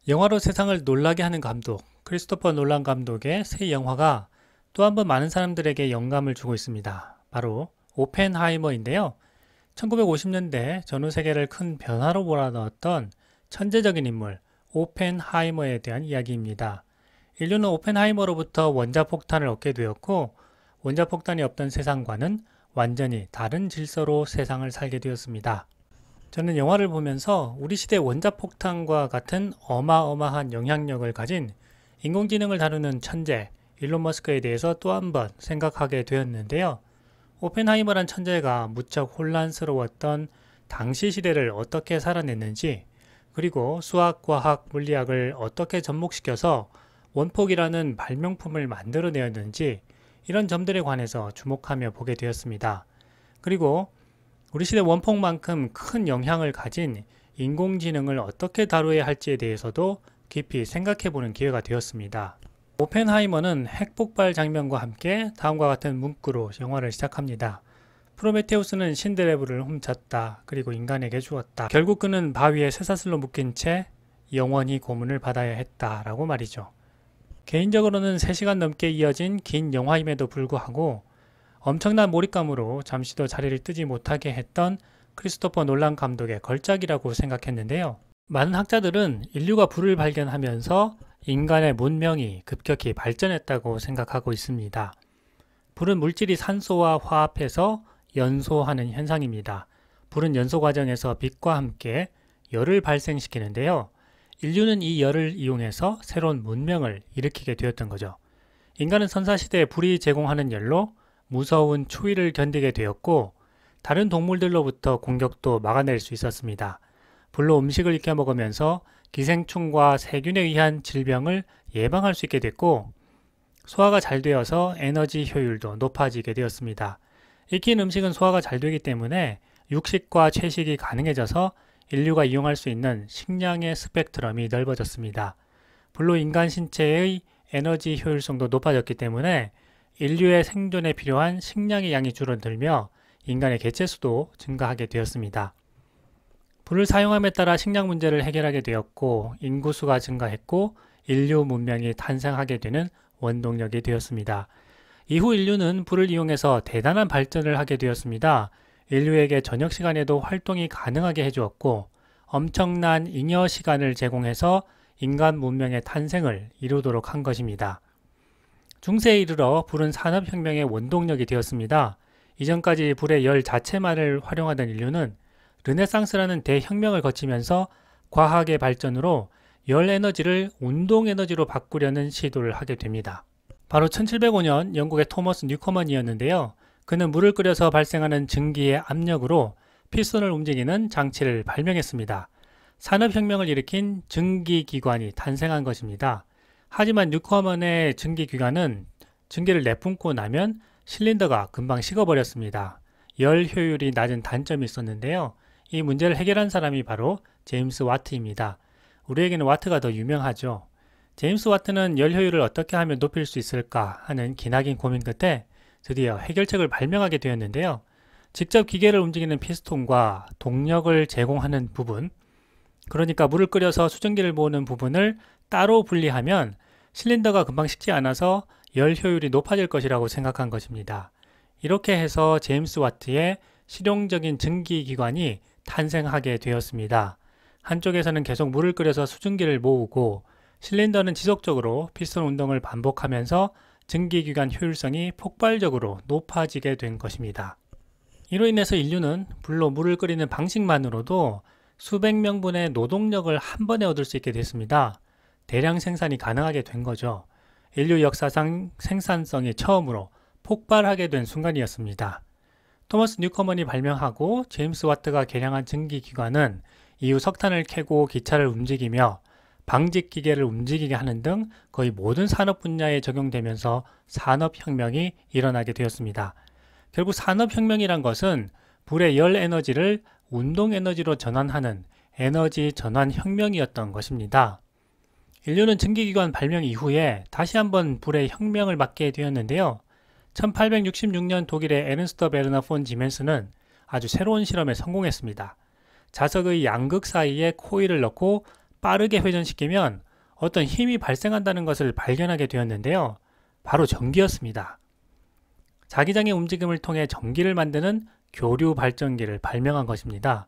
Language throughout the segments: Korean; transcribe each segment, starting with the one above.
영화로 세상을 놀라게 하는 감독, 크리스토퍼 놀란 감독의 새 영화가 또 한 번 많은 사람들에게 영감을 주고 있습니다. 바로 오펜하이머인데요. 1950년대 전후 세계를 큰 변화로 몰아넣었던 천재적인 인물 오펜하이머에 대한 이야기입니다. 인류는 오펜하이머로부터 원자폭탄을 얻게 되었고, 원자폭탄이 없던 세상과는 완전히 다른 질서로 세상을 살게 되었습니다. 저는 영화를 보면서 우리 시대 원자폭탄과 같은 어마어마한 영향력을 가진 인공지능을 다루는 천재 일론 머스크에 대해서 또 한 번 생각하게 되었는데요. 오펜하이머란 천재가 무척 혼란스러웠던 당시 시대를 어떻게 살아냈는지, 그리고 수학, 과학, 물리학을 어떻게 접목시켜서 원폭이라는 발명품을 만들어내었는지, 이런 점들에 관해서 주목하며 보게 되었습니다. 그리고 우리 시대 원폭만큼 큰 영향을 가진 인공지능을 어떻게 다루어야 할지에 대해서도 깊이 생각해보는 기회가 되었습니다. 오펜하이머는 핵폭발 장면과 함께 다음과 같은 문구로 영화를 시작합니다. 프로메테우스는 신드레브를 훔쳤다. 그리고 인간에게 주었다. 결국 그는 바위에 쇠사슬로 묶인 채 영원히 고문을 받아야 했다. 라고 말이죠. 개인적으로는 3시간 넘게 이어진 긴 영화임에도 불구하고 엄청난 몰입감으로 잠시도 자리를 뜨지 못하게 했던 크리스토퍼 놀란 감독의 걸작이라고 생각했는데요. 많은 학자들은 인류가 불을 발견하면서 인간의 문명이 급격히 발전했다고 생각하고 있습니다. 불은 물질이 산소와 화합해서 연소하는 현상입니다. 불은 연소 과정에서 빛과 함께 열을 발생시키는데요. 인류는 이 열을 이용해서 새로운 문명을 일으키게 되었던 거죠. 인간은 선사시대에 불이 제공하는 열로 무서운 추위를 견디게 되었고, 다른 동물들로부터 공격도 막아낼 수 있었습니다. 불로 음식을 익혀 먹으면서 기생충과 세균에 의한 질병을 예방할 수 있게 됐고, 소화가 잘 되어서 에너지 효율도 높아지게 되었습니다. 익힌 음식은 소화가 잘 되기 때문에 육식과 채식이 가능해져서 인류가 이용할 수 있는 식량의 스펙트럼이 넓어졌습니다. 불로 인간 신체의 에너지 효율성도 높아졌기 때문에 인류의 생존에 필요한 식량의 양이 줄어들며 인간의 개체수도 증가하게 되었습니다. 불을 사용함에 따라 식량 문제를 해결하게 되었고, 인구수가 증가했고, 인류 문명이 탄생하게 되는 원동력이 되었습니다. 이후 인류는 불을 이용해서 대단한 발전을 하게 되었습니다. 인류에게 저녁 시간에도 활동이 가능하게 해주었고, 엄청난 잉여 시간을 제공해서 인간 문명의 탄생을 이루도록 한 것입니다. 중세에 이르러 불은 산업혁명의 원동력이 되었습니다. 이전까지 불의 열 자체만을 활용하던 인류는 르네상스라는 대혁명을 거치면서 과학의 발전으로 열 에너지를 운동 에너지로 바꾸려는 시도를 하게 됩니다. 바로 1705년 영국의 토머스 뉴커먼이었는데요. 그는 물을 끓여서 발생하는 증기의 압력으로 피스톤을 움직이는 장치를 발명했습니다. 산업혁명을 일으킨 증기기관이 탄생한 것입니다. 하지만 뉴커먼의 증기기관은 증기를 내뿜고 나면 실린더가 금방 식어버렸습니다. 열 효율이 낮은 단점이 있었는데요. 이 문제를 해결한 사람이 바로 제임스 와트입니다. 우리에게는 와트가 더 유명하죠. 제임스 와트는 열 효율을 어떻게 하면 높일 수 있을까 하는 기나긴 고민 끝에 드디어 해결책을 발명하게 되었는데요. 직접 기계를 움직이는 피스톤과 동력을 제공하는 부분, 그러니까 물을 끓여서 수증기를 모으는 부분을 따로 분리하면 실린더가 금방 식지 않아서 열 효율이 높아질 것이라고 생각한 것입니다. 이렇게 해서 제임스 와트의 실용적인 증기기관이 탄생하게 되었습니다. 한쪽에서는 계속 물을 끓여서 수증기를 모으고, 실린더는 지속적으로 피스톤 운동을 반복하면서 증기기관 효율성이 폭발적으로 높아지게 된 것입니다. 이로 인해서 인류는 불로 물을 끓이는 방식만으로도 수백 명분의 노동력을 한 번에 얻을 수 있게 됐습니다. 대량 생산이 가능하게 된 거죠. 인류 역사상 생산성이 처음으로 폭발하게 된 순간이었습니다. 토머스 뉴커먼이 발명하고 제임스 와트가 개량한 증기기관은 이후 석탄을 캐고 기차를 움직이며 방직기계를 움직이게 하는 등 거의 모든 산업 분야에 적용되면서 산업혁명이 일어나게 되었습니다. 결국 산업혁명이란 것은 불의 열 에너지를 운동 에너지로 전환하는 에너지 전환 혁명이었던 것입니다. 인류는 증기기관 발명 이후에 다시 한번 불의 혁명을 맞게 되었는데요. 1866년 독일의 에른스터 베르너 폰 지멘스는 아주 새로운 실험에 성공했습니다. 자석의 양극 사이에 코일을 넣고 빠르게 회전시키면 어떤 힘이 발생한다는 것을 발견하게 되었는데요. 바로 전기였습니다. 자기장의 움직임을 통해 전기를 만드는 교류 발전기를 발명한 것입니다.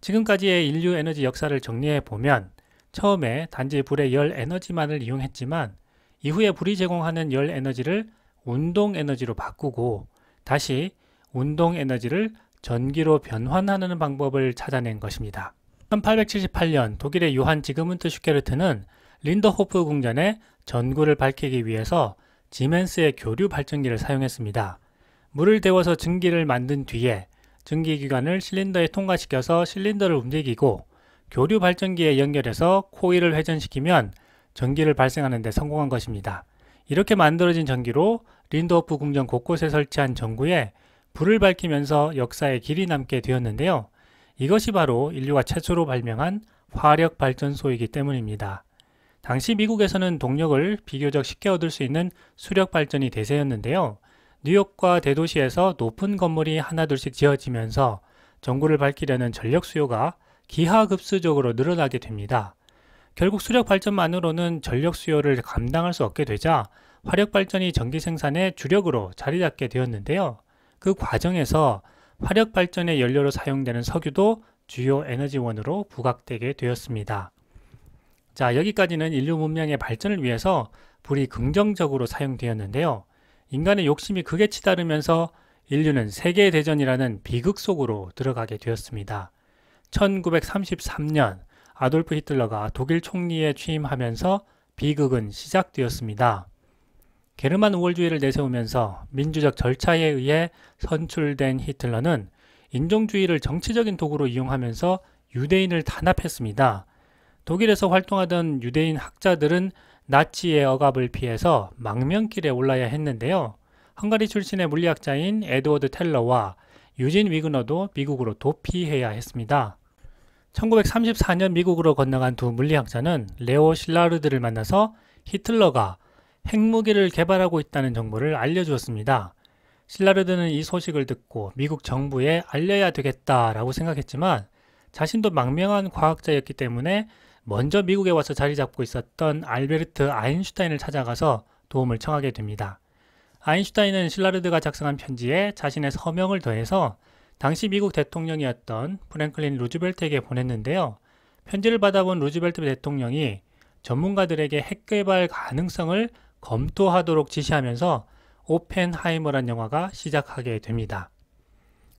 지금까지의 인류 에너지 역사를 정리해 보면 처음에 단지 불의 열 에너지만을 이용했지만 이후에 불이 제공하는 열 에너지를 운동 에너지로 바꾸고 다시 운동 에너지를 전기로 변환하는 방법을 찾아낸 것입니다. 1878년 독일의 요한 지그문트 슈케르트는 린더호프 궁전에 전구를 밝히기 위해서 지멘스의 교류 발전기를 사용했습니다. 물을 데워서 증기를 만든 뒤에 증기기관을 실린더에 통과시켜서 실린더를 움직이고 교류 발전기에 연결해서 코일을 회전시키면 전기를 발생하는 데 성공한 것입니다. 이렇게 만들어진 전기로 린더호프 궁전 곳곳에 설치한 전구에 불을 밝히면서 역사에 길이 남게 되었는데요. 이것이 바로 인류가 최초로 발명한 화력 발전소이기 때문입니다. 당시 미국에서는 동력을 비교적 쉽게 얻을 수 있는 수력 발전이 대세였는데요. 뉴욕과 대도시에서 높은 건물이 하나둘씩 지어지면서 전구를 밝히려는 전력 수요가 기하급수적으로 늘어나게 됩니다. 결국 수력 발전만으로는 전력 수요를 감당할 수 없게 되자 화력 발전이 전기 생산의 주력으로 자리 잡게 되었는데요. 그 과정에서 화력 발전의 연료로 사용되는 석유도 주요 에너지원으로 부각되게 되었습니다. 자, 여기까지는 인류 문명의 발전을 위해서 불이 긍정적으로 사용되었는데요. 인간의 욕심이 극에 치달으면서 인류는 세계대전이라는 비극 속으로 들어가게 되었습니다. 1933년 아돌프 히틀러가 독일 총리에 취임하면서 비극은 시작되었습니다. 게르만 우월주의를 내세우면서 민주적 절차에 의해 선출된 히틀러는 인종주의를 정치적인 도구로 이용하면서 유대인을 탄압했습니다. 독일에서 활동하던 유대인 학자들은 나치의 억압을 피해서 망명길에 올라야 했는데요. 헝가리 출신의 물리학자인 에드워드 텔러와 유진 위그너도 미국으로 도피해야 했습니다. 1934년 미국으로 건너간 두 물리학자는 레오 실라르드를 만나서 히틀러가 핵무기를 개발하고 있다는 정보를 알려주었습니다. 실라르드는 이 소식을 듣고 미국 정부에 알려야 되겠다라고 생각했지만 자신도 망명한 과학자였기 때문에 먼저 미국에 와서 자리 잡고 있었던 알베르트 아인슈타인을 찾아가서 도움을 청하게 됩니다. 아인슈타인은 실라르드가 작성한 편지에 자신의 서명을 더해서 당시 미국 대통령이었던 프랭클린 루즈벨트에게 보냈는데요. 편지를 받아본 루즈벨트 대통령이 전문가들에게 핵 개발 가능성을 검토하도록 지시하면서 오펜하이머란 영화가 시작하게 됩니다.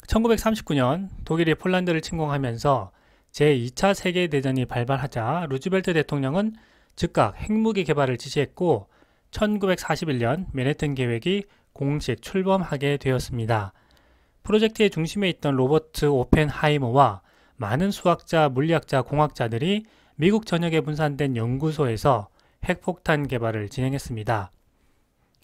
1939년 독일이 폴란드를 침공하면서 제2차 세계대전이 발발하자 루즈벨트 대통령은 즉각 핵무기 개발을 지시했고 1941년 맨해튼 계획이 공식 출범하게 되었습니다. 프로젝트의 중심에 있던 로버트 오펜하이머와 많은 수학자, 물리학자, 공학자들이 미국 전역에 분산된 연구소에서 핵폭탄 개발을 진행했습니다.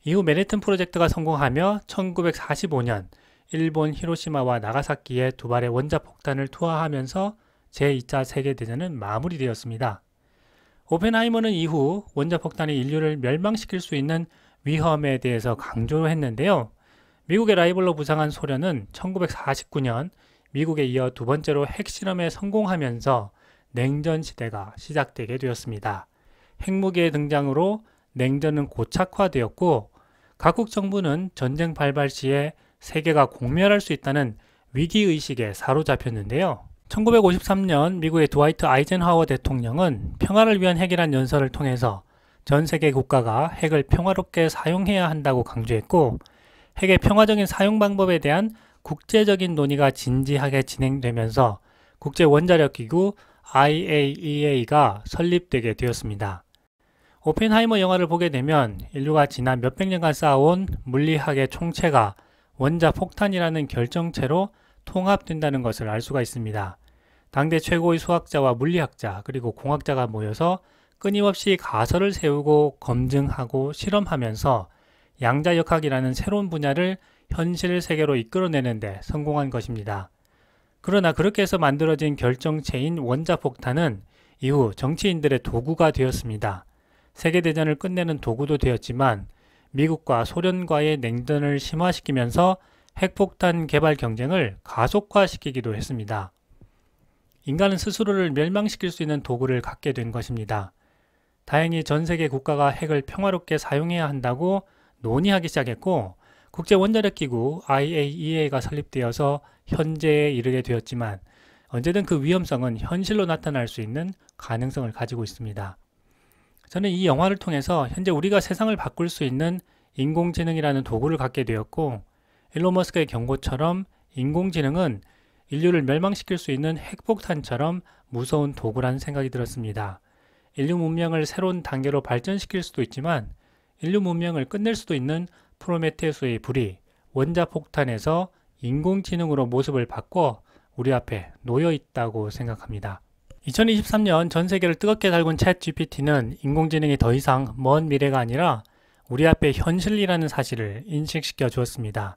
이후 맨해튼 프로젝트가 성공하며 1945년 일본 히로시마와 나가사키에 두 발의 원자폭탄을 투하하면서 제2차 세계대전은 마무리되었습니다. 오펜하이머는 이후 원자폭탄이 인류를 멸망시킬 수 있는 위험에 대해서 강조했는데요. 미국의 라이벌로 부상한 소련은 1949년 미국에 이어 두 번째로 핵실험에 성공하면서 냉전 시대가 시작되게 되었습니다. 핵무기의 등장으로 냉전은 고착화되었고 각국 정부는 전쟁 발발 시에 세계가 공멸할 수 있다는 위기의식에 사로잡혔는데요. 1953년 미국의 드와이트 아이젠하워 대통령은 평화를 위한 핵이란 연설을 통해서 전 세계 국가가 핵을 평화롭게 사용해야 한다고 강조했고 핵의 평화적인 사용 방법에 대한 국제적인 논의가 진지하게 진행되면서 국제원자력기구 IAEA가 설립되게 되었습니다. 오펜하이머 영화를 보게 되면 인류가 지난 몇백 년간 쌓아온 물리학의 총체가 원자폭탄이라는 결정체로 통합된다는 것을 알 수가 있습니다. 당대 최고의 수학자와 물리학자 그리고 공학자가 모여서 끊임없이 가설을 세우고 검증하고 실험하면서 양자역학이라는 새로운 분야를 현실 세계로 이끌어내는 데 성공한 것입니다. 그러나 그렇게 해서 만들어진 결정체인 원자폭탄은 이후 정치인들의 도구가 되었습니다. 세계대전을 끝내는 도구도 되었지만 미국과 소련과의 냉전을 심화시키면서 핵폭탄 개발 경쟁을 가속화시키기도 했습니다. 인간은 스스로를 멸망시킬 수 있는 도구를 갖게 된 것입니다. 다행히 전 세계 국가가 핵을 평화롭게 사용해야 한다고 논의하기 시작했고 국제원자력기구 IAEA가 설립되어서 현재에 이르게 되었지만 언제든 그 위험성은 현실로 나타날 수 있는 가능성을 가지고 있습니다. 저는 이 영화를 통해서 현재 우리가 세상을 바꿀 수 있는 인공지능이라는 도구를 갖게 되었고 일론 머스크의 경고처럼 인공지능은 인류를 멸망시킬 수 있는 핵폭탄처럼 무서운 도구라는 생각이 들었습니다. 인류 문명을 새로운 단계로 발전시킬 수도 있지만 인류 문명을 끝낼 수도 있는 프로메테우스의 불이 원자폭탄에서 인공지능으로 모습을 바꿔 우리 앞에 놓여 있다고 생각합니다. 2023년 전 세계를 뜨겁게 달군 챗 GPT는 인공지능이 더 이상 먼 미래가 아니라 우리 앞에 현실이라는 사실을 인식시켜 주었습니다.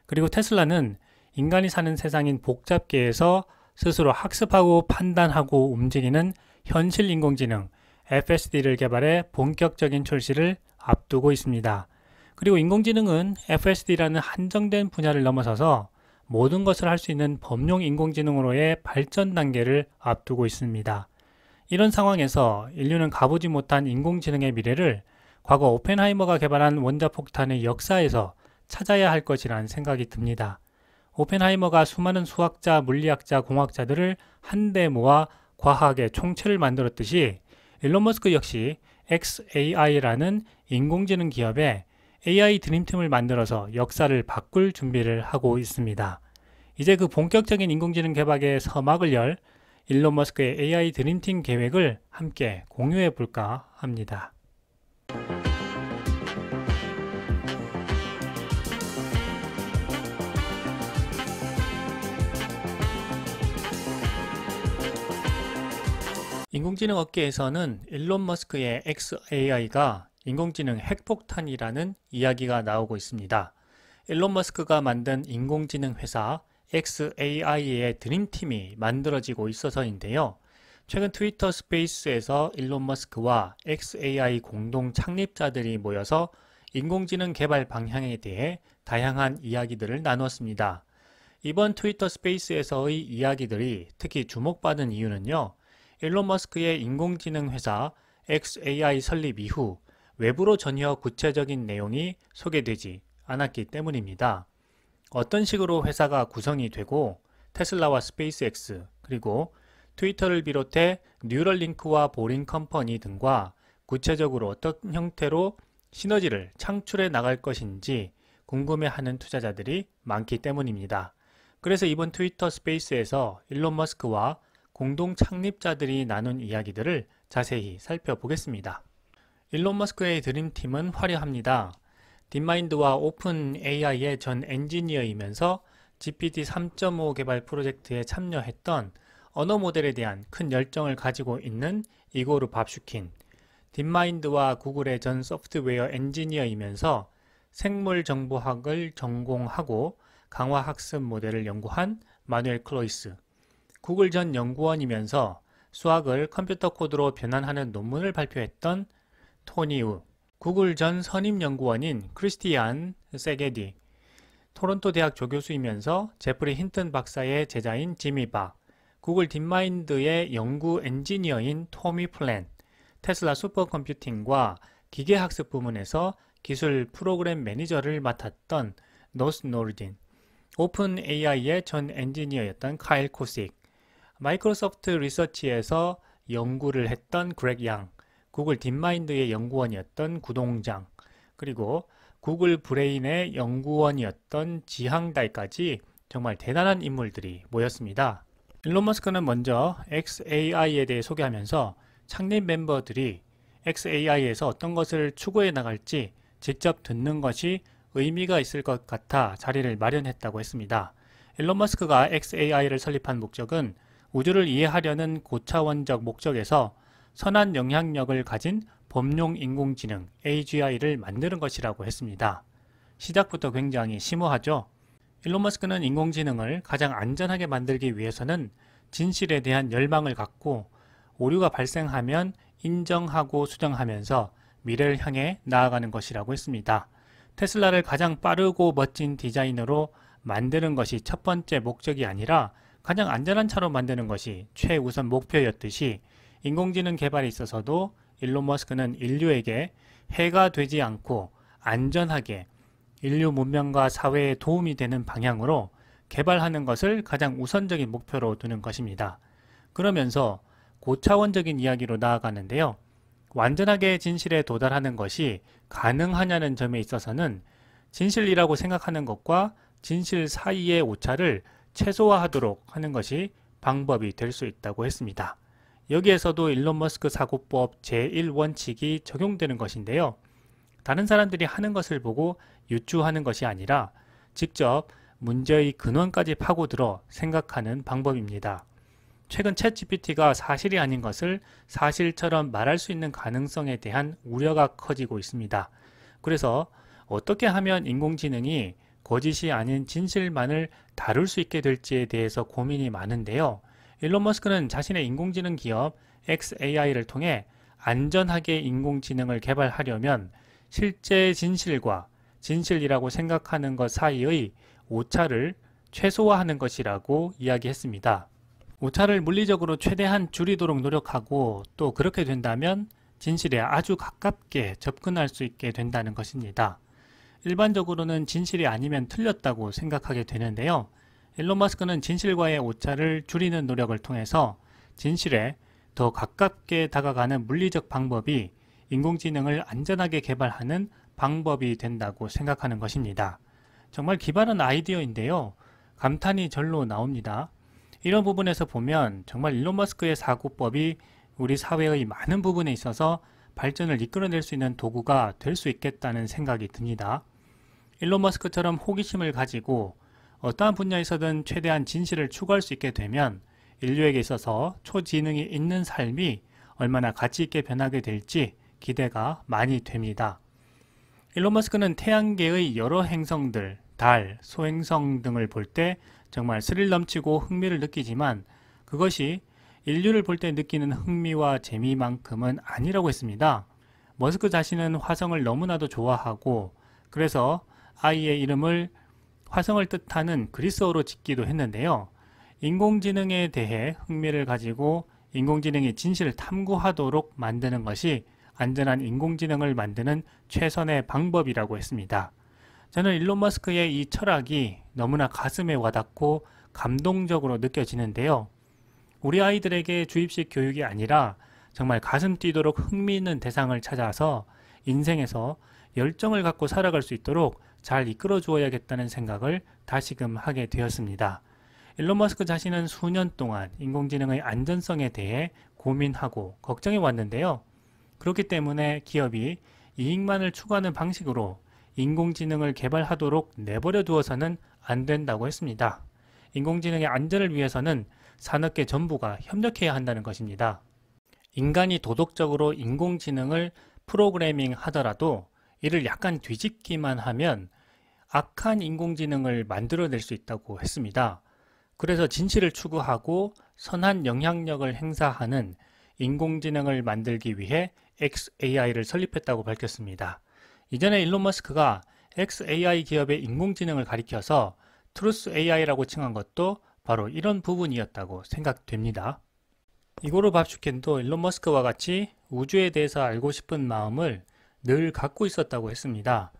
그리고 테슬라는 인간이 사는 세상인 복잡계에서 스스로 학습하고 판단하고 움직이는 현실 인공지능 FSD를 개발해 본격적인 출시를 앞두고 있습니다. 그리고 인공지능은 FSD라는 한정된 분야를 넘어서서 모든 것을 할 수 있는 범용 인공지능으로의 발전 단계를 앞두고 있습니다. 이런 상황에서 인류는 가보지 못한 인공지능의 미래를 과거 오펜하이머가 개발한 원자폭탄의 역사에서 찾아야 할 것이라는 생각이 듭니다. 오펜하이머가 수많은 수학자, 물리학자, 공학자들을 한데 모아 과학의 총체를 만들었듯이 일론 머스크 역시 xAI라는 인공지능 기업에 AI 드림팀을 만들어서 역사를 바꿀 준비를 하고 있습니다. 이제 그 본격적인 인공지능 개발의 서막을 열 일론 머스크의 AI 드림팀 계획을 함께 공유해 볼까 합니다. 인공지능 업계에서는 일론 머스크의 xAI가 인공지능 핵폭탄이라는 이야기가 나오고 있습니다. 일론 머스크가 만든 인공지능 회사 xAI의 드림팀이 만들어지고 있어서인데요. 최근 트위터 스페이스에서 일론 머스크와 xAI 공동 창립자들이 모여서 인공지능 개발 방향에 대해 다양한 이야기들을 나눴습니다. 이번 트위터 스페이스에서의 이야기들이 특히 주목받은 이유는요. 일론 머스크의 인공지능 회사 xAI 설립 이후 외부로 전혀 구체적인 내용이 소개되지 않았기 때문입니다. 어떤 식으로 회사가 구성이 되고 테슬라와 스페이스X 그리고 트위터를 비롯해 뉴럴링크와 보링컴퍼니 등과 구체적으로 어떤 형태로 시너지를 창출해 나갈 것인지 궁금해하는 투자자들이 많기 때문입니다. 그래서 이번 트위터 스페이스에서 일론 머스크와 공동 창립자들이 나눈 이야기들을 자세히 살펴보겠습니다. 일론 머스크의 드림팀은 화려합니다. 딥마인드와 오픈 AI의 전 엔지니어이면서 GPT 3.5 개발 프로젝트에 참여했던 언어 모델에 대한 큰 열정을 가지고 있는 이고르 밥슈킨, 딥마인드와 구글의 전 소프트웨어 엔지니어이면서 생물정보학을 전공하고 강화학습 모델을 연구한 마누엘 클로이스, 구글 전 연구원이면서 수학을 컴퓨터 코드로 변환하는 논문을 발표했던 토니 우, 구글 전 선임연구원인 크리스티안 세게디, 토론토 대학 조교수이면서 제프리 힌튼 박사의 제자인 지미 박, 구글 딥마인드의 연구 엔지니어인 토미 플랜, 테슬라 슈퍼컴퓨팅과 기계학습 부문에서 기술 프로그램 매니저를 맡았던 노스 노르딘, 오픈 AI의 전 엔지니어였던 카일 코식, 마이크로소프트 리서치에서 연구를 했던 그렉 양, 구글 딥마인드의 연구원이었던 구동장, 그리고 구글 브레인의 연구원이었던 지항달까지 정말 대단한 인물들이 모였습니다. 일론 머스크는 먼저 xAI에 대해 소개하면서 창립 멤버들이 xAI에서 어떤 것을 추구해 나갈지 직접 듣는 것이 의미가 있을 것 같아 자리를 마련했다고 했습니다. 일론 머스크가 xAI를 설립한 목적은 우주를 이해하려는 고차원적 목적에서 선한 영향력을 가진 범용 인공지능 AGI를 만드는 것이라고 했습니다. 시작부터 굉장히 심오하죠. 일론 머스크는 인공지능을 가장 안전하게 만들기 위해서는 진실에 대한 열망을 갖고 오류가 발생하면 인정하고 수정하면서 미래를 향해 나아가는 것이라고 했습니다. 테슬라를 가장 빠르고 멋진 디자인으로 만드는 것이 첫 번째 목적이 아니라 가장 안전한 차로 만드는 것이 최우선 목표였듯이 인공지능 개발에 있어서도 일론 머스크는 인류에게 해가 되지 않고 안전하게 인류 문명과 사회에 도움이 되는 방향으로 개발하는 것을 가장 우선적인 목표로 두는 것입니다. 그러면서 고차원적인 이야기로 나아가는데요. 완전하게 진실에 도달하는 것이 가능하냐는 점에 있어서는 진실이라고 생각하는 것과 진실 사이의 오차를 최소화하도록 하는 것이 방법이 될 수 있다고 했습니다. 여기에서도 일론 머스크 사고법 제1원칙이 적용되는 것인데요. 다른 사람들이 하는 것을 보고 유추하는 것이 아니라 직접 문제의 근원까지 파고들어 생각하는 방법입니다. 최근 챗GPT가 사실이 아닌 것을 사실처럼 말할 수 있는 가능성에 대한 우려가 커지고 있습니다. 그래서 어떻게 하면 인공지능이 거짓이 아닌 진실만을 다룰 수 있게 될지에 대해서 고민이 많은데요. 일론 머스크는 자신의 인공지능 기업 xAI를 통해 안전하게 인공지능을 개발하려면 실제 진실과 진실이라고 생각하는 것 사이의 오차를 최소화하는 것이라고 이야기했습니다. 오차를 물리적으로 최대한 줄이도록 노력하고 또 그렇게 된다면 진실에 아주 가깝게 접근할 수 있게 된다는 것입니다. 일반적으로는 진실이 아니면 틀렸다고 생각하게 되는데요. 일론 머스크는 진실과의 오차를 줄이는 노력을 통해서 진실에 더 가깝게 다가가는 물리적 방법이 인공지능을 안전하게 개발하는 방법이 된다고 생각하는 것입니다. 정말 기발한 아이디어인데요. 감탄이 절로 나옵니다. 이런 부분에서 보면 정말 일론 머스크의 사고법이 우리 사회의 많은 부분에 있어서 발전을 이끌어낼 수 있는 도구가 될 수 있겠다는 생각이 듭니다. 일론 머스크처럼 호기심을 가지고 어떠한 분야에서든 최대한 진실을 추구할 수 있게 되면 인류에게 있어서 초지능이 있는 삶이 얼마나 가치 있게 변하게 될지 기대가 많이 됩니다. 일론 머스크는 태양계의 여러 행성들, 달, 소행성 등을 볼 때 정말 스릴 넘치고 흥미를 느끼지만 그것이 인류를 볼 때 느끼는 흥미와 재미만큼은 아니라고 했습니다. 머스크 자신은 화성을 너무나도 좋아하고 그래서 아이의 이름을 화성을 뜻하는 그리스어로 짓기도 했는데요. 인공지능에 대해 흥미를 가지고 인공지능이 진실을 탐구하도록 만드는 것이 안전한 인공지능을 만드는 최선의 방법이라고 했습니다. 저는 일론 머스크의 이 철학이 너무나 가슴에 와닿고 감동적으로 느껴지는데요. 우리 아이들에게 주입식 교육이 아니라 정말 가슴 뛰도록 흥미있는 대상을 찾아서 인생에서 열정을 갖고 살아갈 수 있도록 잘 이끌어 주어야겠다는 생각을 다시금 하게 되었습니다. 일론 머스크 자신은 수년 동안 인공지능의 안전성에 대해 고민하고 걱정해 왔는데요. 그렇기 때문에 기업이 이익만을 추구하는 방식으로 인공지능을 개발하도록 내버려 두어서는 안 된다고 했습니다. 인공지능의 안전을 위해서는 산업계 전부가 협력해야 한다는 것입니다. 인간이 도덕적으로 인공지능을 프로그래밍 하더라도 이를 약간 뒤집기만 하면 악한 인공지능을 만들어낼 수 있다고 했습니다. 그래서 진실을 추구하고 선한 영향력을 행사하는 인공지능을 만들기 위해 xAI를 설립했다고 밝혔습니다. 이전에 일론 머스크가 xAI 기업의 인공지능을 가리켜서 트루스 AI라고 칭한 것도 바로 이런 부분이었다고 생각됩니다. 이고르 밥슈켄도 일론 머스크와 같이 우주에 대해서 알고 싶은 마음을 늘 갖고 있었다고 했습니다.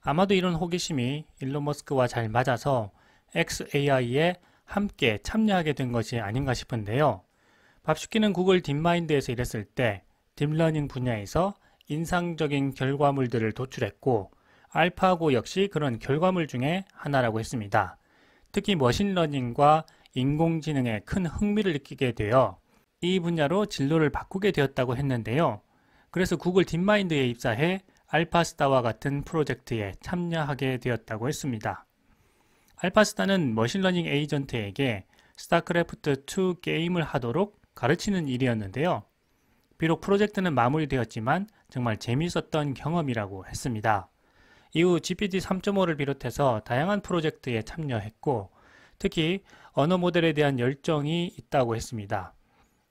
아마도 이런 호기심이 일론 머스크와 잘 맞아서 xAI에 함께 참여하게 된 것이 아닌가 싶은데요. 밥슈키는 구글 딥마인드에서 일했을 때 딥러닝 분야에서 인상적인 결과물들을 도출했고 알파고 역시 그런 결과물 중에 하나라고 했습니다. 특히 머신러닝과 인공지능에 큰 흥미를 느끼게 되어 이 분야로 진로를 바꾸게 되었다고 했는데요. 그래서 구글 딥마인드에 입사해 알파스타와 같은 프로젝트에 참여하게 되었다고 했습니다. 알파스타는 머신러닝 에이전트에게 스타크래프트2 게임을 하도록 가르치는 일이었는데요. 비록 프로젝트는 마무리되었지만 정말 재미있었던 경험이라고 했습니다. 이후 GPT 3.5를 비롯해서 다양한 프로젝트에 참여했고 특히 언어 모델에 대한 열정이 있다고 했습니다.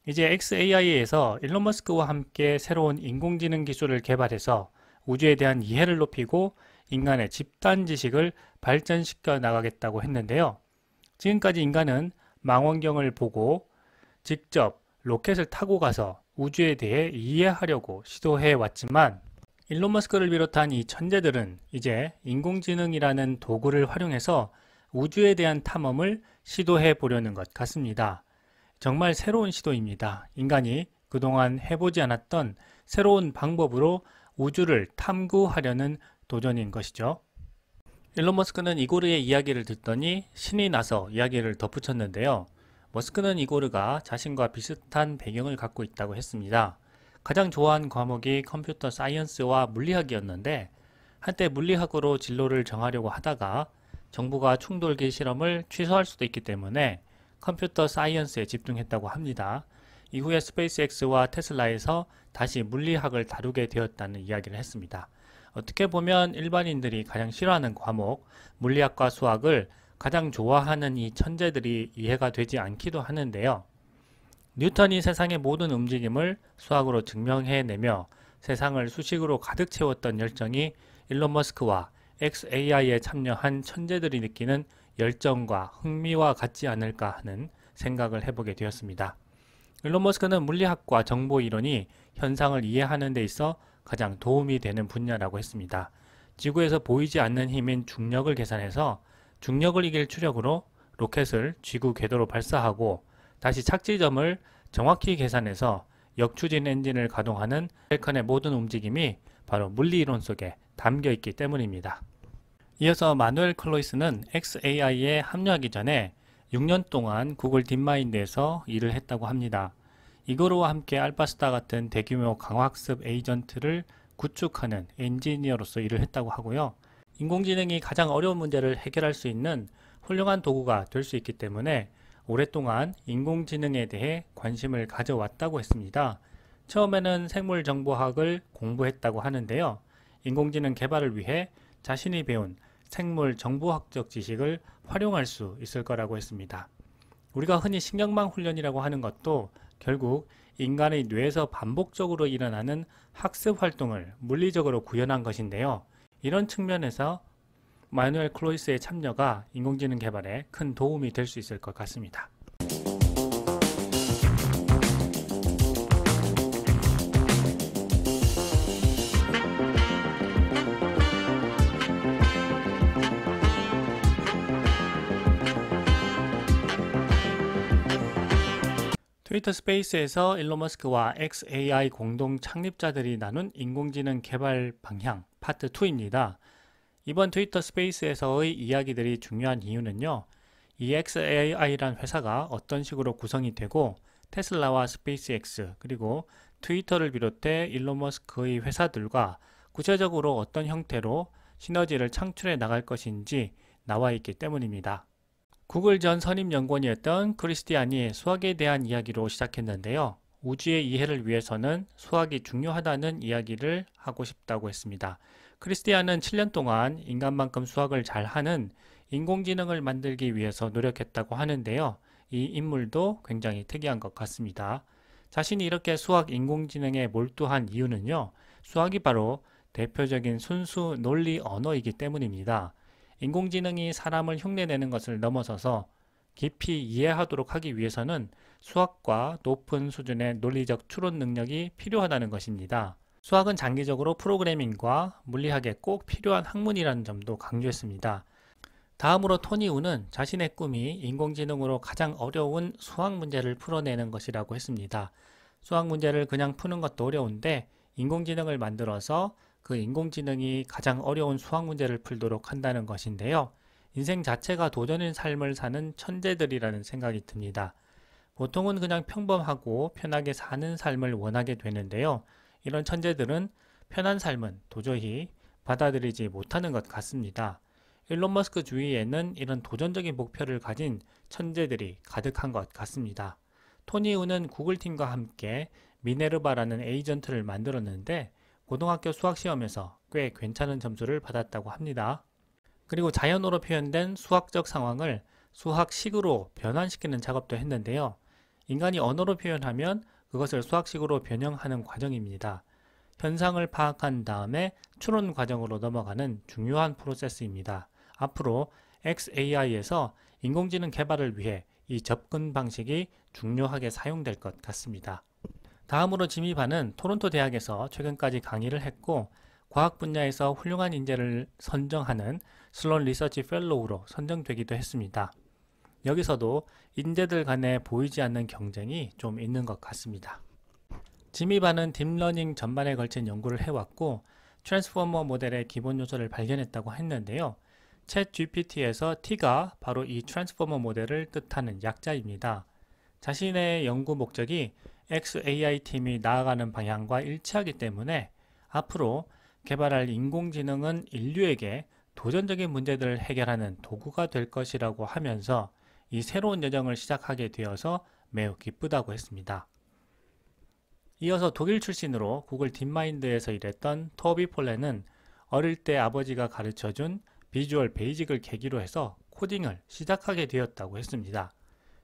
이제 xAI에서 일론 머스크와 함께 새로운 인공지능 기술을 개발해서 우주에 대한 이해를 높이고 인간의 집단 지식을 발전시켜 나가겠다고 했는데요. 지금까지 인간은 망원경을 보고 직접 로켓을 타고 가서 우주에 대해 이해하려고 시도해 왔지만 일론 머스크를 비롯한 이 천재들은 이제 인공지능이라는 도구를 활용해서 우주에 대한 탐험을 시도해 보려는 것 같습니다. 정말 새로운 시도입니다. 인간이 그동안 해보지 않았던 새로운 방법으로 우주를 탐구하려는 도전인 것이죠. 일론 머스크는 이고르의 이야기를 듣더니 신이 나서 이야기를 덧붙였는데요. 머스크는 이고르가 자신과 비슷한 배경을 갖고 있다고 했습니다. 가장 좋아하는 과목이 컴퓨터 사이언스와 물리학이었는데 한때 물리학으로 진로를 정하려고 하다가 정부가 충돌기 실험을 취소할 수도 있기 때문에 컴퓨터 사이언스에 집중했다고 합니다. 이후에 스페이스X와 테슬라에서 다시 물리학을 다루게 되었다는 이야기를 했습니다. 어떻게 보면 일반인들이 가장 싫어하는 과목, 물리학과 수학을 가장 좋아하는 이 천재들이 이해가 되지 않기도 하는데요. 뉴턴이 세상의 모든 움직임을 수학으로 증명해내며 세상을 수식으로 가득 채웠던 열정이 일론 머스크와 xAI에 참여한 천재들이 느끼는 열정과 흥미와 같지 않을까 하는 생각을 해보게 되었습니다. 일론 머스크는 물리학과 정보 이론이 현상을 이해하는 데 있어 가장 도움이 되는 분야라고 했습니다. 지구에서 보이지 않는 힘인 중력을 계산해서 중력을 이길 추력으로 로켓을 지구 궤도로 발사하고 다시 착지점을 정확히 계산해서 역추진 엔진을 가동하는 펠컨의 모든 움직임이 바로 물리이론 속에 담겨 있기 때문입니다. 이어서 마누엘 클로이스는 xAI에 합류하기 전에 6년 동안 구글 딥마인드에서 일을 했다고 합니다. 이거르와 함께 알파스타 같은 대규모 강화학습 에이전트를 구축하는 엔지니어로서 일을 했다고 하고요. 인공지능이 가장 어려운 문제를 해결할 수 있는 훌륭한 도구가 될 수 있기 때문에 오랫동안 인공지능에 대해 관심을 가져왔다고 했습니다. 처음에는 생물정보학을 공부했다고 하는데요. 인공지능 개발을 위해 자신이 배운 생물정보학적 지식을 활용할 수 있을 거라고 했습니다. 우리가 흔히 신경망 훈련이라고 하는 것도 결국 인간의 뇌에서 반복적으로 일어나는 학습 활동을 물리적으로 구현한 것인데요. 이런 측면에서 마누엘 클로이스의 참여가 인공지능 개발에 큰 도움이 될 수 있을 것 같습니다. 트위터 스페이스에서 일론 머스크와 xAI 공동 창립자들이 나눈 인공지능 개발 방향 파트 2입니다. 이번 트위터 스페이스에서의 이야기들이 중요한 이유는요. 이 xAI란 회사가 어떤 식으로 구성이 되고 테슬라와 스페이스X 그리고 트위터를 비롯해 일론 머스크의 회사들과 구체적으로 어떤 형태로 시너지를 창출해 나갈 것인지 나와 있기 때문입니다. 구글 전 선임연구원이었던 크리스티안이 수학에 대한 이야기로 시작했는데요. 우주의 이해를 위해서는 수학이 중요하다는 이야기를 하고 싶다고 했습니다. 크리스티안은 7년 동안 인간만큼 수학을 잘하는 인공지능을 만들기 위해서 노력했다고 하는데요. 이 인물도 굉장히 특이한 것 같습니다. 자신이 이렇게 수학 인공지능에 몰두한 이유는요. 수학이 바로 대표적인 순수 논리 언어이기 때문입니다. 인공지능이 사람을 흉내내는 것을 넘어서서 깊이 이해하도록 하기 위해서는 수학과 높은 수준의 논리적 추론 능력이 필요하다는 것입니다. 수학은 장기적으로 프로그래밍과 물리학에 꼭 필요한 학문이라는 점도 강조했습니다. 다음으로 토니 우는 자신의 꿈이 인공지능으로 가장 어려운 수학 문제를 풀어내는 것이라고 했습니다. 수학 문제를 그냥 푸는 것도 어려운데 인공지능을 만들어서 그 인공지능이 가장 어려운 수학 문제를 풀도록 한다는 것인데요. 인생 자체가 도전인 삶을 사는 천재들이라는 생각이 듭니다. 보통은 그냥 평범하고 편하게 사는 삶을 원하게 되는데요. 이런 천재들은 편한 삶은 도저히 받아들이지 못하는 것 같습니다. 일론 머스크 주위에는 이런 도전적인 목표를 가진 천재들이 가득한 것 같습니다. 토니 우는 구글 팀과 함께 미네르바라는 에이전트를 만들었는데 고등학교 수학 시험에서 꽤 괜찮은 점수를 받았다고 합니다. 그리고 자연어로 표현된 수학적 상황을 수학식으로 변환시키는 작업도 했는데요. 인간이 언어로 표현하면 그것을 수학식으로 변형하는 과정입니다. 현상을 파악한 다음에 추론 과정으로 넘어가는 중요한 프로세스입니다. 앞으로 xAI에서 인공지능 개발을 위해 이 접근 방식이 중요하게 사용될 것 같습니다. 다음으로 지미 반은 토론토 대학에서 최근까지 강의를 했고 과학 분야에서 훌륭한 인재를 선정하는 슬론 리서치 펠로우로 선정되기도 했습니다. 여기서도 인재들 간에 보이지 않는 경쟁이 좀 있는 것 같습니다. 지미 반은 딥러닝 전반에 걸친 연구를 해왔고 트랜스포머 모델의 기본 요소를 발견했다고 했는데요. 챗 GPT에서 T가 바로 이 트랜스포머 모델을 뜻하는 약자입니다. 자신의 연구 목적이 XAI 팀이 나아가는 방향과 일치하기 때문에 앞으로 개발할 인공지능은 인류에게 도전적인 문제들을 해결하는 도구가 될 것이라고 하면서 이 새로운 여정을 시작하게 되어서 매우 기쁘다고 했습니다. 이어서 독일 출신으로 구글 딥마인드에서 일했던 토비 폴렌은 어릴 때 아버지가 가르쳐준 비주얼 베이직을 계기로 해서 코딩을 시작하게 되었다고 했습니다.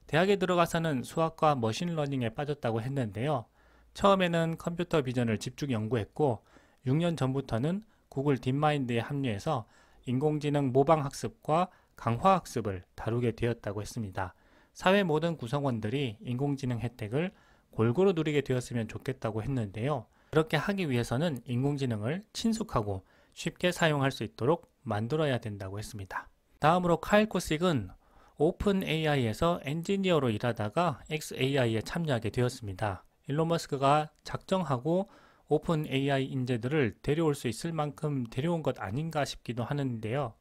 대학에 들어가서는 수학과 머신러닝에 빠졌다고 했는데요. 처음에는 컴퓨터 비전을 집중 연구했고 6년 전부터는 구글 딥마인드에 합류해서 인공지능 모방학습과 강화학습을 다루게 되었다고 했습니다. 사회 모든 구성원들이 인공지능 혜택을 골고루 누리게 되었으면 좋겠다고 했는데요. 그렇게 하기 위해서는 인공지능을 친숙하고 쉽게 사용할 수 있도록 만들어야 된다고 했습니다. 다음으로 카일 코식은 오픈 AI에서 엔지니어로 일하다가 XAI에 참여하게 되었습니다. 일론 머스크가 작정하고 오픈 AI 인재들을 데려올 수 있을 만큼 데려온 것 아닌가 싶기도 하는데요.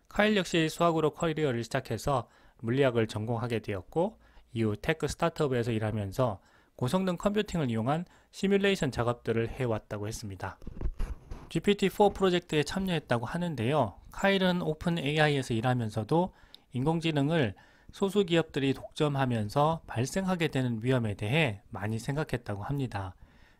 카일 역시 수학으로 커리어를 시작해서 물리학을 전공하게 되었고 이후 테크 스타트업에서 일하면서 고성능 컴퓨팅을 이용한 시뮬레이션 작업들을 해왔다고 했습니다. GPT-4 프로젝트에 참여했다고 하는데요. 카일은 오픈 AI에서 일하면서도 인공지능을 소수 기업들이 독점하면서 발생하게 되는 위험에 대해 많이 생각했다고 합니다.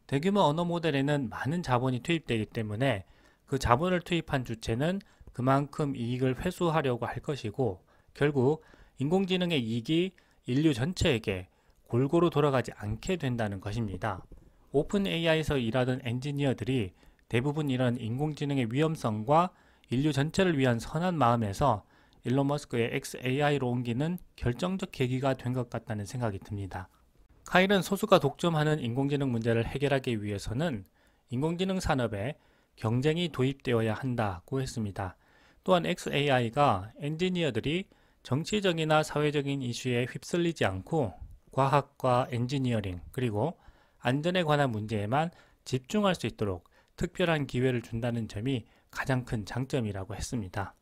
대규모 언어 모델에는 많은 자본이 투입되기 때문에 그 자본을 투입한 주체는 그만큼 이익을 회수하려고 할 것이고 결국 인공지능의 이익이 인류 전체에게 골고루 돌아가지 않게 된다는 것입니다. 오픈 AI에서 일하던 엔지니어들이 대부분 이런 인공지능의 위험성과 인류 전체를 위한 선한 마음에서 일론 머스크의 XAI로 옮기는 결정적 계기가 된 것 같다는 생각이 듭니다. 카일은 소수가 독점하는 인공지능 문제를 해결하기 위해서는 인공지능 산업에 경쟁이 도입되어야 한다고 했습니다. 또한 XAI가 엔지니어들이 정치적이나 사회적인 이슈에 휩쓸리지 않고 과학과 엔지니어링 그리고 안전에 관한 문제에만 집중할 수 있도록 특별한 기회를 준다는 점이 가장 큰 장점이라고 했습니다.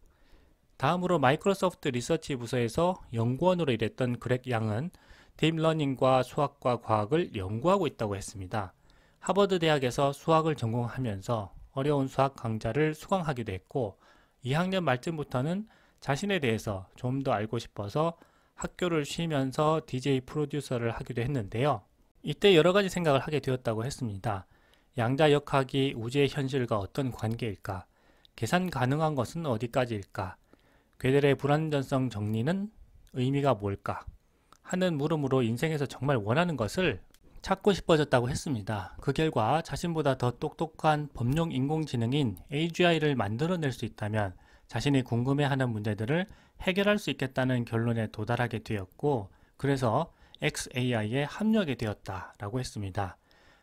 다음으로 마이크로소프트 리서치 부서에서 연구원으로 일했던 그렉 양은 딥러닝과 수학과 과학을 연구하고 있다고 했습니다. 하버드 대학에서 수학을 전공하면서 어려운 수학 강좌를 수강하기도 했고 2학년 말쯤부터는 자신에 대해서 좀 더 알고 싶어서 학교를 쉬면서 DJ 프로듀서를 하기도 했는데요. 이때 여러 가지 생각을 하게 되었다고 했습니다. 양자역학이 우주의 현실과 어떤 관계일까? 계산 가능한 것은 어디까지일까? 괴델의 불완전성 정리는 의미가 뭘까? 하는 물음으로 인생에서 정말 원하는 것을 찾고 싶어졌다고 했습니다. 그 결과 자신보다 더 똑똑한 범용 인공지능인 AGI를 만들어낼 수 있다면 자신이 궁금해하는 문제들을 해결할 수 있겠다는 결론에 도달하게 되었고 그래서 XAI에 합류하게 되었다라고 했습니다.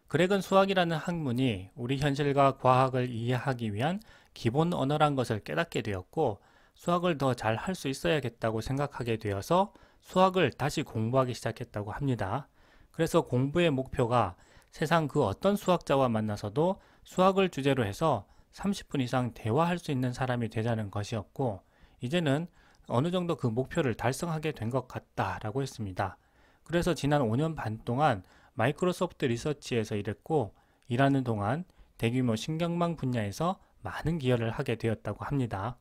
그렉은 수학이라는 학문이 우리 현실과 과학을 이해하기 위한 기본 언어란 것을 깨닫게 되었고 수학을 더 잘 할 수 있어야겠다고 생각하게 되어서 수학을 다시 공부하기 시작했다고 합니다. 그래서 공부의 목표가 세상 그 어떤 수학자와 만나서도 수학을 주제로 해서 30분 이상 대화할 수 있는 사람이 되자는 것이었고 이제는 어느 정도 그 목표를 달성하게 된 것 같다라고 했습니다. 그래서 지난 5년 반 동안 마이크로소프트 리서치에서 일했고 일하는 동안 대규모 신경망 분야에서 많은 기여를 하게 되었다고 합니다.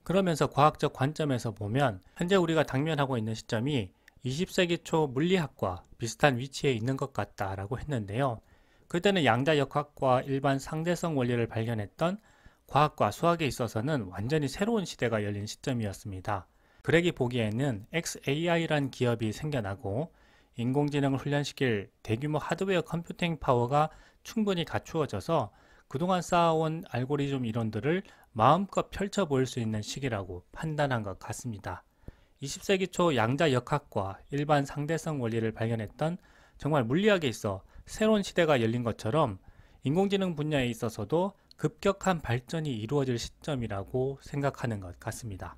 그러면서 과학적 관점에서 보면 현재 우리가 당면하고 있는 시점이 20세기 초 물리학과 비슷한 위치에 있는 것 같다라고 했는데요. 그때는 양자역학과 일반 상대성 원리를 발견했던 과학과 수학에 있어서는 완전히 새로운 시대가 열린 시점이었습니다. 그렉이 보기에는 XAI란 기업이 생겨나고 인공지능을 훈련시킬 대규모 하드웨어 컴퓨팅 파워가 충분히 갖추어져서 그동안 쌓아온 알고리즘 이론들을 마음껏 펼쳐 보일 수 있는 시기라고 판단한 것 같습니다. 20세기 초 양자 역학과 일반 상대성 원리를 발견했던 정말 물리학에 있어 새로운 시대가 열린 것처럼 인공지능 분야에 있어서도 급격한 발전이 이루어질 시점이라고 생각하는 것 같습니다.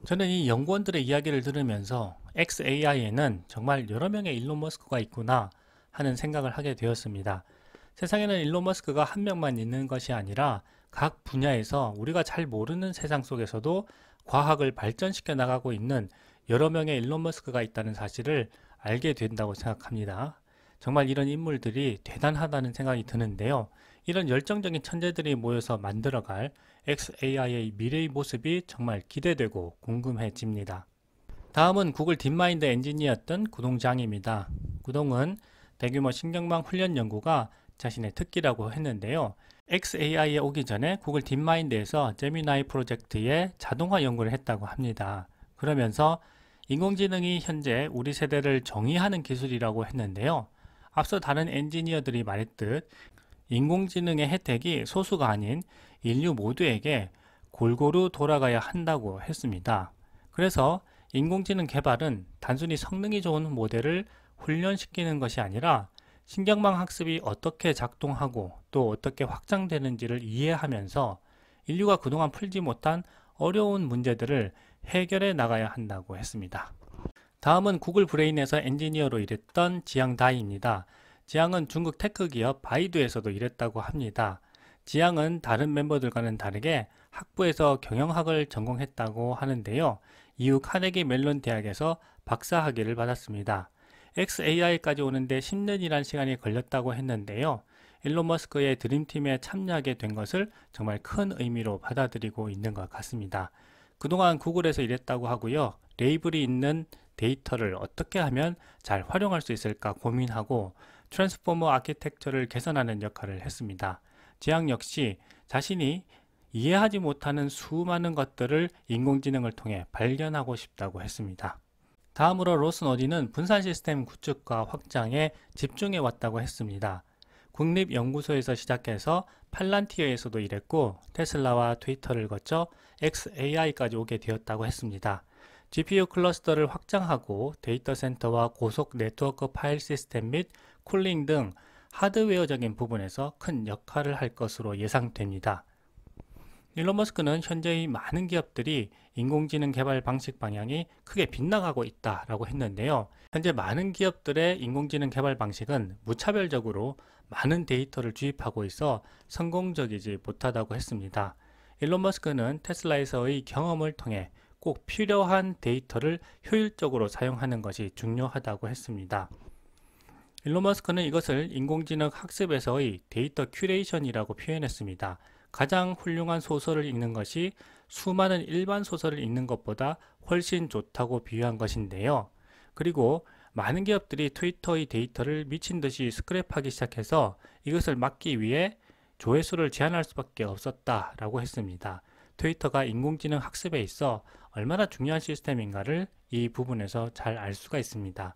저는 이 연구원들의 이야기를 들으면서 xAI에는 정말 여러 명의 일론 머스크가 있구나 하는 생각을 하게 되었습니다. 세상에는 일론 머스크가 한 명만 있는 것이 아니라 각 분야에서 우리가 잘 모르는 세상 속에서도 과학을 발전시켜 나가고 있는 여러 명의 일론 머스크가 있다는 사실을 알게 된다고 생각합니다. 정말 이런 인물들이 대단하다는 생각이 드는데요. 이런 열정적인 천재들이 모여서 만들어갈 xAI의 미래의 모습이 정말 기대되고 궁금해집니다. 다음은 구글 딥마인드 엔지니어였던 구동장입니다. 구동은 대규모 신경망 훈련 연구가 자신의 특기라고 했는데요. xAI에 오기 전에 구글 딥마인드에서 제미나이 프로젝트의 자동화 연구를 했다고 합니다. 그러면서 인공지능이 현재 우리 세대를 정의하는 기술이라고 했는데요. 앞서 다른 엔지니어들이 말했듯 인공지능의 혜택이 소수가 아닌 인류 모두에게 골고루 돌아가야 한다고 했습니다. 그래서 인공지능 개발은 단순히 성능이 좋은 모델을 훈련시키는 것이 아니라 신경망 학습이 어떻게 작동하고 또 어떻게 확장되는지를 이해하면서 인류가 그동안 풀지 못한 어려운 문제들을 해결해 나가야 한다고 했습니다. 다음은 구글 브레인에서 엔지니어로 일했던 지양 다이입니다. 지양은 중국 테크 기업 바이두에서도 일했다고 합니다. 지양은 다른 멤버들과는 다르게 학부에서 경영학을 전공했다고 하는데요. 이후 카네기 멜론 대학에서 박사학위를 받았습니다. xAI까지 오는데 10년이란 시간이 걸렸다고 했는데요. 일론 머스크의 드림팀에 참여하게 된 것을 정말 큰 의미로 받아들이고 있는 것 같습니다. 그동안 구글에서 일했다고 하고요. 레이블이 있는 데이터를 어떻게 하면 잘 활용할 수 있을까 고민하고 트랜스포머 아키텍처를 개선하는 역할을 했습니다. 지양 역시 자신이 이해하지 못하는 수많은 것들을 인공지능을 통해 발견하고 싶다고 했습니다. 다음으로 로슨 어디는 분산 시스템 구축과 확장에 집중해 왔다고 했습니다. 국립연구소에서 시작해서 팔란티어에서도 일했고 테슬라와 트위터를 거쳐 xAI까지 오게 되었다고 했습니다. GPU 클러스터를 확장하고 데이터 센터와 고속 네트워크 파일 시스템 및 쿨링 등 하드웨어적인 부분에서 큰 역할을 할 것으로 예상됩니다. 일론 머스크는 현재의 많은 기업들이 인공지능 개발 방식 방향이 크게 빗나가고 있다라고 했는데요. 현재 많은 기업들의 인공지능 개발 방식은 무차별적으로 많은 데이터를 주입하고 있어 성공적이지 못하다고 했습니다. 일론 머스크는 테슬라에서의 경험을 통해 꼭 필요한 데이터를 효율적으로 사용하는 것이 중요하다고 했습니다. 일론 머스크는 이것을 인공지능 학습에서의 데이터 큐레이션이라고 표현했습니다. 가장 훌륭한 소설을 읽는 것이 수많은 일반 소설을 읽는 것보다 훨씬 좋다고 비유한 것인데요. 그리고 많은 기업들이 트위터의 데이터를 미친 듯이 스크랩하기 시작해서 이것을 막기 위해 조회수를 제한할 수밖에 없었다라고 했습니다. 트위터가 인공지능 학습에 있어 얼마나 중요한 시스템인가를 이 부분에서 잘 알 수가 있습니다.